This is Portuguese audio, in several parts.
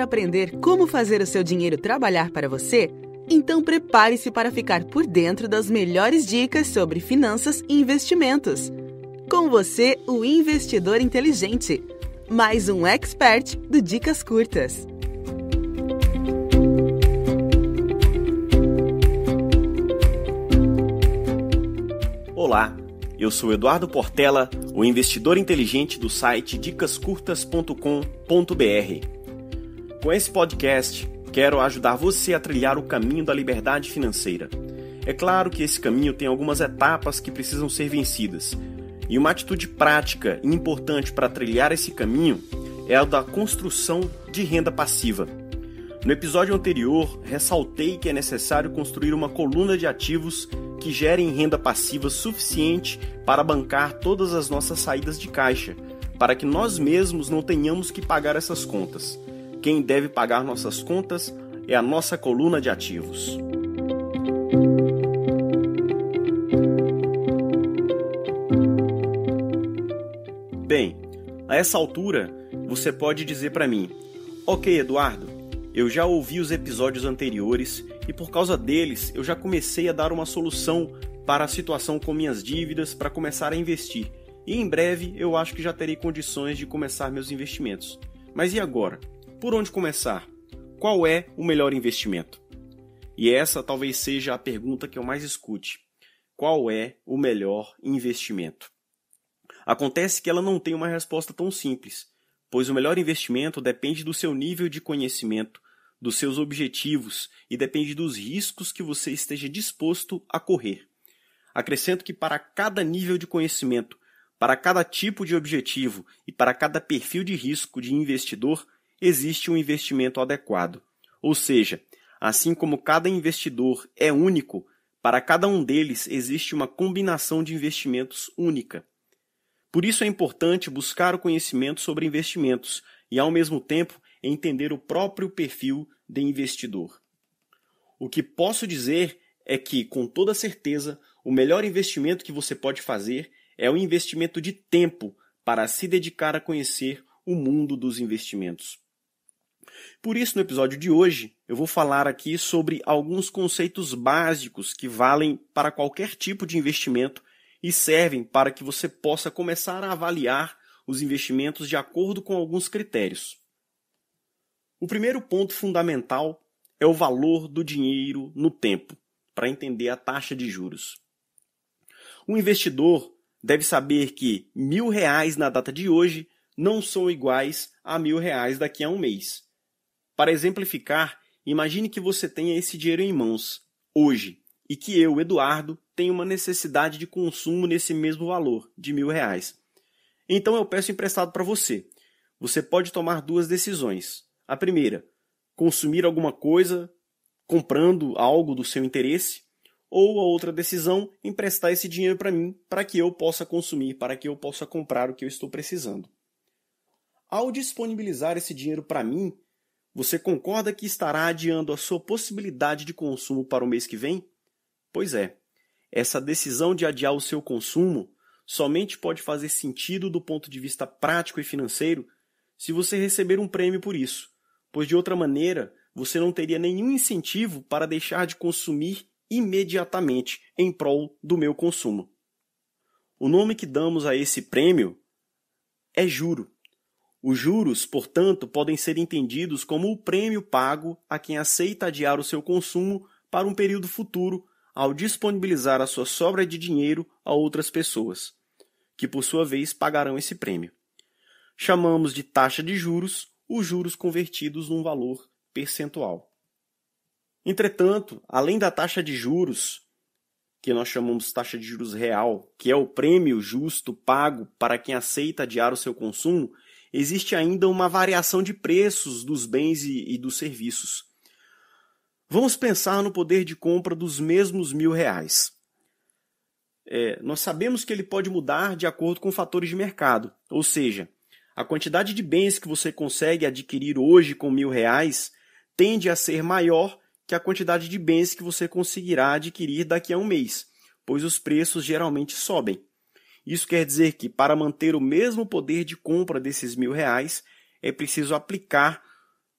aprender como fazer o seu dinheiro trabalhar para você? Então prepare-se para ficar por dentro das melhores dicas sobre finanças e investimentos. Com você, o Investidor Inteligente, mais um expert do Dicas Curtas. Olá, eu sou Eduardo Portela, o investidor inteligente do site dicascurtas.com.br. Com esse podcast, quero ajudar você a trilhar o caminho da liberdade financeira. É claro que esse caminho tem algumas etapas que precisam ser vencidas, e uma atitude prática e importante para trilhar esse caminho é a da construção de renda passiva. No episódio anterior, ressaltei que é necessário construir uma coluna de ativos que gerem renda passiva suficiente para bancar todas as nossas saídas de caixa, para que nós mesmos não tenhamos que pagar essas contas. Quem deve pagar nossas contas é a nossa coluna de ativos. Bem, a essa altura, você pode dizer para mim: ok, Eduardo, eu já ouvi os episódios anteriores e por causa deles eu já comecei a dar uma solução para a situação com minhas dívidas para começar a investir. E em breve eu acho que já terei condições de começar meus investimentos. Mas e agora? Por onde começar? Qual é o melhor investimento? E essa talvez seja a pergunta que eu mais escute. Qual é o melhor investimento? Acontece que ela não tem uma resposta tão simples, pois o melhor investimento depende do seu nível de conhecimento, dos seus objetivos e depende dos riscos que você esteja disposto a correr. Acrescento que para cada nível de conhecimento, para cada tipo de objetivo e para cada perfil de risco de investidor, existe um investimento adequado. Ou seja, assim como cada investidor é único, para cada um deles existe uma combinação de investimentos única. Por isso é importante buscar o conhecimento sobre investimentos e, ao mesmo tempo, entender o próprio perfil de investidor. O que posso dizer é que, com toda certeza, o melhor investimento que você pode fazer é o investimento de tempo para se dedicar a conhecer o mundo dos investimentos. Por isso, no episódio de hoje, eu vou falar aqui sobre alguns conceitos básicos que valem para qualquer tipo de investimento e servem para que você possa começar a avaliar os investimentos de acordo com alguns critérios. O primeiro ponto fundamental é o valor do dinheiro no tempo, para entender a taxa de juros. O investidor deve saber que R$1.000 na data de hoje não são iguais a R$1.000 daqui a um mês. Para exemplificar, imagine que você tenha esse dinheiro em mãos, hoje, e que eu, Eduardo, tenho uma necessidade de consumo nesse mesmo valor, de R$1.000. Então eu peço emprestado para você. Você pode tomar duas decisões. A primeira, consumir alguma coisa comprando algo do seu interesse, ou a outra decisão, emprestar esse dinheiro para mim, para que eu possa consumir, para que eu possa comprar o que eu estou precisando. Ao disponibilizar esse dinheiro para mim, você concorda que estará adiando a sua possibilidade de consumo para o mês que vem? Pois é, essa decisão de adiar o seu consumo somente pode fazer sentido do ponto de vista prático e financeiro se você receber um prêmio por isso, pois de outra maneira você não teria nenhum incentivo para deixar de consumir imediatamente em prol do meu consumo. O nome que damos a esse prêmio é juro. Os juros, portanto, podem ser entendidos como o prêmio pago a quem aceita adiar o seu consumo para um período futuro ao disponibilizar a sua sobra de dinheiro a outras pessoas, que por sua vez pagarão esse prêmio. Chamamos de taxa de juros os juros convertidos num valor percentual. Entretanto, além da taxa de juros, que nós chamamos de taxa de juros real, que é o prêmio justo pago para quem aceita adiar o seu consumo, existe ainda uma variação de preços dos bens e dos serviços. Vamos pensar no poder de compra dos mesmos R$1.000. Nós sabemos que ele pode mudar de acordo com fatores de mercado, ou seja, a quantidade de bens que você consegue adquirir hoje com R$1.000 tende a ser maior que a quantidade de bens que você conseguirá adquirir daqui a um mês, pois os preços geralmente sobem. Isso quer dizer que, para manter o mesmo poder de compra desses R$1.000, é preciso aplicar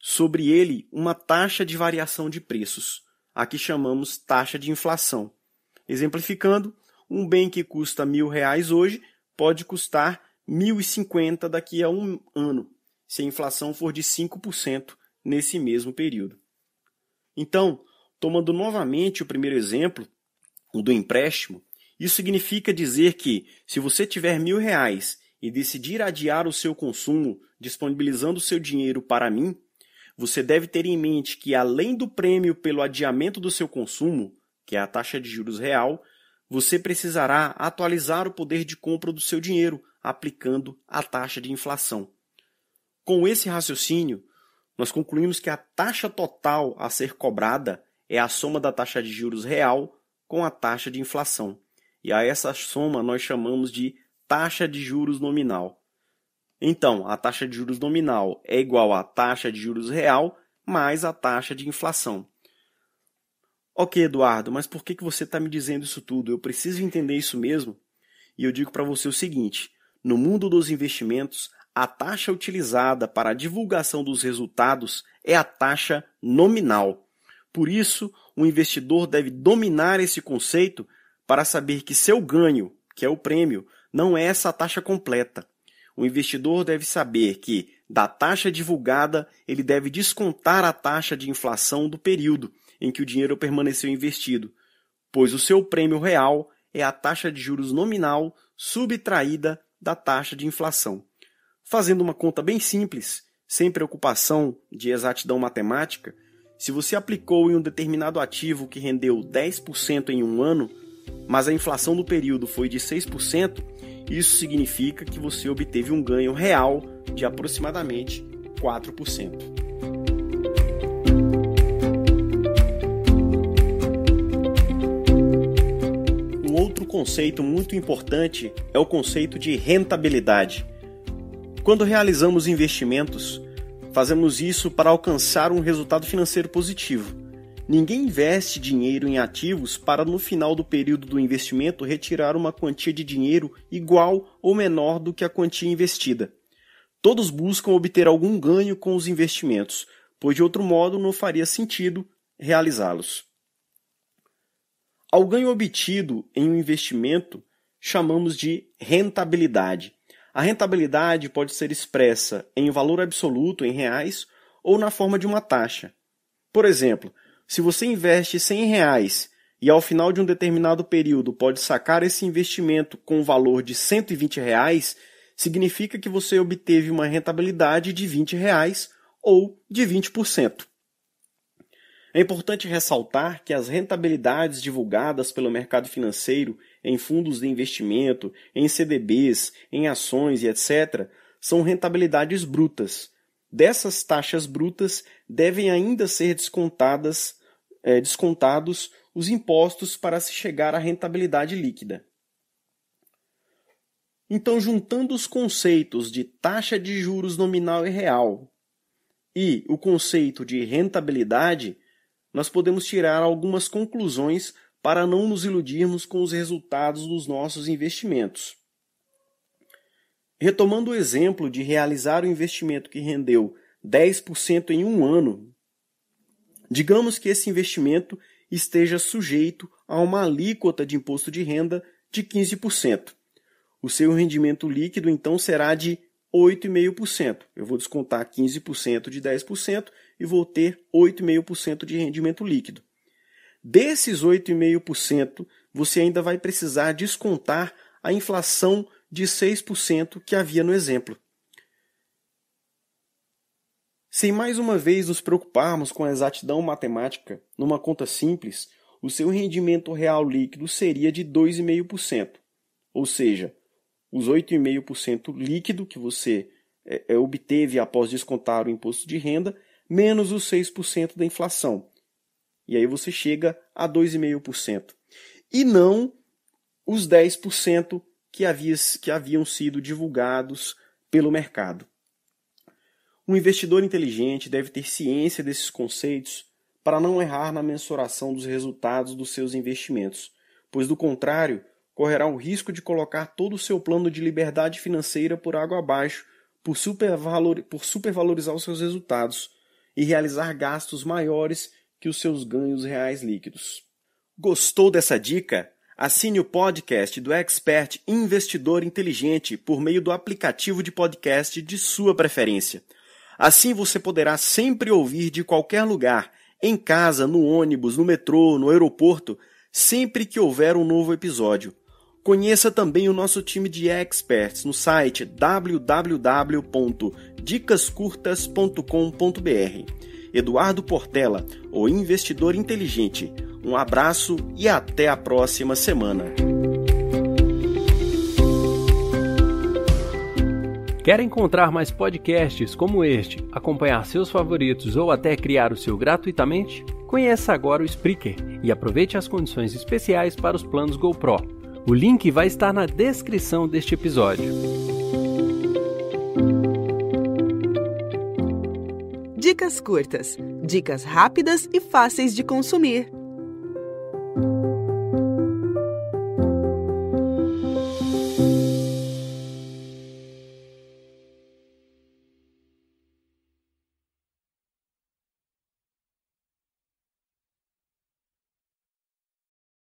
sobre ele uma taxa de variação de preços. Aqui chamamos taxa de inflação. Exemplificando, um bem que custa R$1.000 hoje pode custar R$1.050 daqui a um ano, se a inflação for de 5% nesse mesmo período. Então, tomando novamente o primeiro exemplo, o do empréstimo, isso significa dizer que, se você tiver R$1.000 e decidir adiar o seu consumo, disponibilizando o seu dinheiro para mim, você deve ter em mente que, além do prêmio pelo adiamento do seu consumo, que é a taxa de juros real, você precisará atualizar o poder de compra do seu dinheiro, aplicando a taxa de inflação. Com esse raciocínio, nós concluímos que a taxa total a ser cobrada é a soma da taxa de juros real com a taxa de inflação. E a essa soma nós chamamos de taxa de juros nominal. Então, a taxa de juros nominal é igual à taxa de juros real mais a taxa de inflação. Ok, Eduardo, mas por que você está me dizendo isso tudo? Eu preciso entender isso mesmo? E eu digo para você o seguinte: no mundo dos investimentos, a taxa utilizada para a divulgação dos resultados é a taxa nominal. Por isso, o investidor deve dominar esse conceito para saber que seu ganho, que é o prêmio, não é essa taxa completa. O investidor deve saber que, da taxa divulgada, ele deve descontar a taxa de inflação do período em que o dinheiro permaneceu investido, pois o seu prêmio real é a taxa de juros nominal subtraída da taxa de inflação. Fazendo uma conta bem simples, sem preocupação de exatidão matemática, se você aplicou em um determinado ativo que rendeu 10% em um ano, mas a inflação do período foi de 6%, isso significa que você obteve um ganho real de aproximadamente 4%. Um outro conceito muito importante é o conceito de rentabilidade. Quando realizamos investimentos, fazemos isso para alcançar um resultado financeiro positivo. Ninguém investe dinheiro em ativos para, no final do período do investimento, retirar uma quantia de dinheiro igual ou menor do que a quantia investida. Todos buscam obter algum ganho com os investimentos, pois de outro modo não faria sentido realizá-los. Ao ganho obtido em um investimento, chamamos de rentabilidade. A rentabilidade pode ser expressa em valor absoluto, em reais, ou na forma de uma taxa. Por exemplo, se você investe R$100 e ao final de um determinado período pode sacar esse investimento com um valor de R$120, significa que você obteve uma rentabilidade de R$20 ou de 20%. É importante ressaltar que as rentabilidades divulgadas pelo mercado financeiro em fundos de investimento, em CDBs, em ações e etc., são rentabilidades brutas. Dessas taxas brutas devem ainda ser descontados os impostos para se chegar à rentabilidade líquida. Então, juntando os conceitos de taxa de juros nominal e real e o conceito de rentabilidade, nós podemos tirar algumas conclusões para não nos iludirmos com os resultados dos nossos investimentos. Retomando o exemplo de realizar um investimento que rendeu 10% em um ano, digamos que esse investimento esteja sujeito a uma alíquota de imposto de renda de 15%. O seu rendimento líquido, então, será de 8,5%. Eu vou descontar 15% de 10% e vou ter 8,5% de rendimento líquido. Desses 8,5%, você ainda vai precisar descontar a inflação de 6% que havia no exemplo. Sem mais uma vez nos preocuparmos com a exatidão matemática, numa conta simples, o seu rendimento real líquido seria de 2,5%. Ou seja, os 8,5% líquido que você obteve após descontar o imposto de renda, menos os 6% da inflação. E aí você chega a 2,5%. E não os 10% que haviam sido divulgados pelo mercado. Um investidor inteligente deve ter ciência desses conceitos para não errar na mensuração dos resultados dos seus investimentos, pois, do contrário, correrá o risco de colocar todo o seu plano de liberdade financeira por água abaixo, por supervalorizar os seus resultados, e realizar gastos maiores que os seus ganhos reais líquidos. Gostou dessa dica? Assine o podcast do Expert Investidor Inteligente por meio do aplicativo de podcast de sua preferência. Assim você poderá sempre ouvir de qualquer lugar, em casa, no ônibus, no metrô, no aeroporto, sempre que houver um novo episódio. Conheça também o nosso time de experts no site www.dicascurtas.com.br. Eduardo Portela, o investidor inteligente. Um abraço e até a próxima semana. Quer encontrar mais podcasts como este, acompanhar seus favoritos ou até criar o seu gratuitamente? Conheça agora o Spreaker e aproveite as condições especiais para os planos GoPro. O link vai estar na descrição deste episódio. Dicas curtas, dicas rápidas e fáceis de consumir.